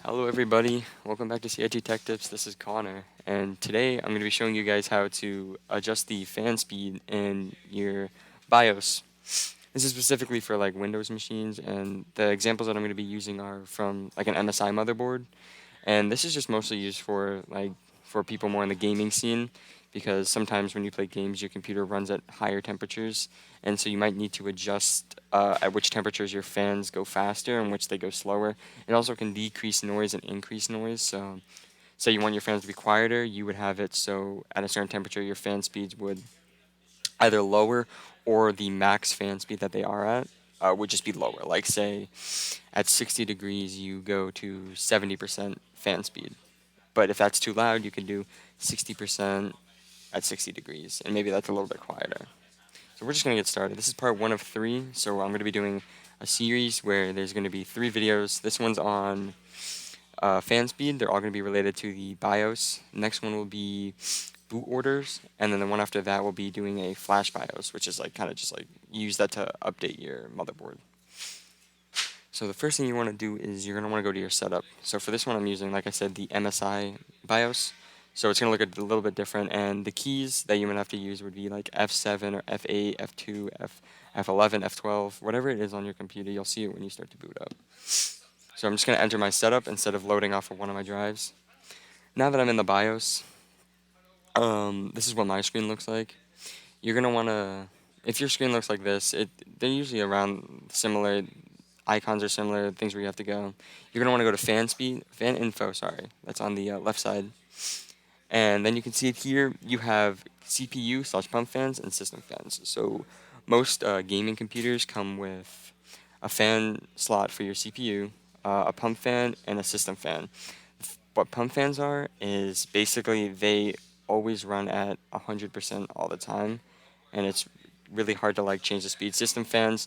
Hello everybody, welcome back to CIT Tech Tips. This is Connor, and today I'm going to be showing you guys how to adjust the fan speed in your BIOS. This is specifically for like Windows machines, and the examples that I'm going to be using are from like an MSI motherboard, and this is just mostly used for for people more in the gaming scene, because sometimes when you play games your computer runs at higher temperatures, and so you might need to adjust at which temperatures your fans go faster and which they go slower. It also can decrease noise and increase noise. So say you want your fans to be quieter, you would have it so at a certain temperature your fan speeds would either lower, or the max fan speed that they are at would just be lower. Like say at 60 degrees you go to 70% fan speed. But if that's too loud, you can do 60% at 60 degrees, and maybe that's a little bit quieter. So we're just going to get started. This is part one of three, so I'm going to be doing a series where there's going to be three videos. This one's on fan speed. They're all going to be related to the BIOS. Next one will be boot orders, and then the one after that will be doing a flash BIOS, which is like kind of just like use that to update your motherboard. So the first thing you want to do is you're going to want to go to your setup. So for this one I'm using, like I said, the MSI BIOS. So it's going to look a little bit different, and the keys that you might have to use would be like F7 or F8, F2, F11, F12, whatever it is on your computer. You'll see it when you start to boot up. So I'm just going to enter my setup instead of loading off of one of my drives. Now that I'm in the BIOS, this is what my screen looks like. You're going to want to, if your screen looks like this, they're usually around similar, icons are similar, things where you have to go. You're going to want to go to fan speed, fan info, sorry, that's on the left side. And then you can see it here, you have CPU/pump fans and system fans. So most gaming computers come with a fan slot for your CPU, a pump fan, and a system fan. What pump fans are is basically they always run at 100% all the time, and it's really hard to like change the speed. System fans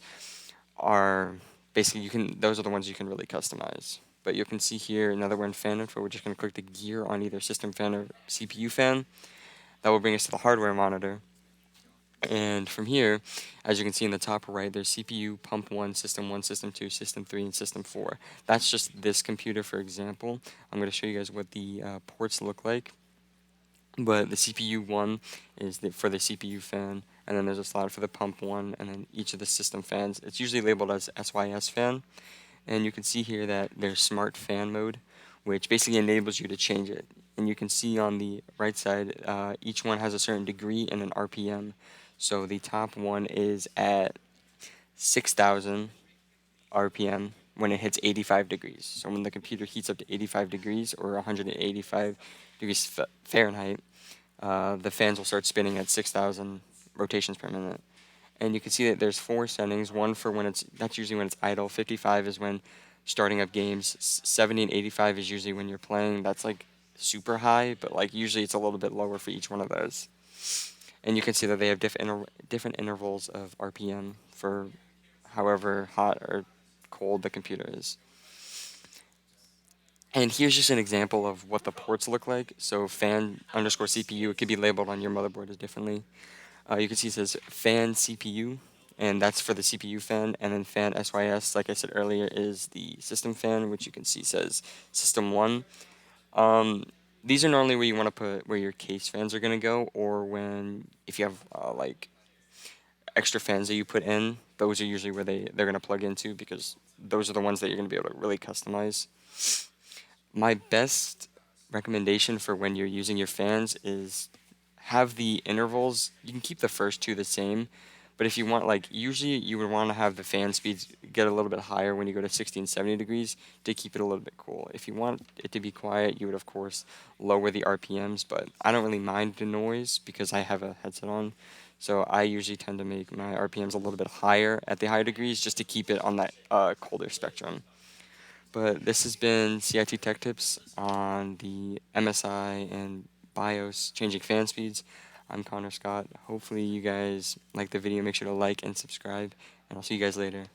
are basically those are the ones you can really customize. But you can see here, now that we're in fan info, we're just going to click the gear on either system fan or CPU fan. That will bring us to the hardware monitor. And from here, as you can see in the top right, there's CPU, pump 1, System 2, System 3, and System 4. That's just this computer, for example. I'm going to show you guys what the ports look like. But the CPU 1 is for the CPU fan, and then there's a slot for the pump 1, and then each of the system fans. It's usually labeled as SYS fan. And you can see here that there's smart fan mode, which basically enables you to change it. And you can see on the right side, each one has a certain degree and an RPM. So the top one is at 6,000 RPM when it hits 85 degrees. So when the computer heats up to 85 degrees or 185 degrees Fahrenheit, the fans will start spinning at 6,000 rotations per minute. And you can see that there's four settings. One for that's usually when it's idle. 55 is when starting up games. 70 and 85 is usually when you're playing. That's like super high, but like usually it's a little bit lower for each one of those. And you can see that they have different intervals of RPM for however hot or cold the computer is. And here's just an example of what the ports look like. So fan underscore CPU, it could be labeled on your motherboard as differently. You can see it says fan CPU, and that's for the CPU fan, and then fan SYS, like I said earlier, is the system fan, which you can see says System 1. These are normally where you want to put where your case fans are going to go, or if you have like extra fans that you put in, those are usually where they're going to plug into, because those are the ones that you're going to be able to really customize. My best recommendation for when you're using your fans is have the intervals. You can keep the first two the same, but if you want, like, usually you would want to have the fan speeds get a little bit higher when you go to 60 and 70 degrees to keep it a little bit cool. If you want it to be quiet, you would of course lower the RPMs, but I don't really mind the noise because I have a headset on. So I usually tend to make my RPMs a little bit higher at the higher degrees just to keep it on that colder spectrum. But this has been CIT Tech Tips on the MSI and BIOS changing fan speeds. I'm Connor Scott. Hopefully you guys like the video. Make sure to like and subscribe, and I'll see you guys later.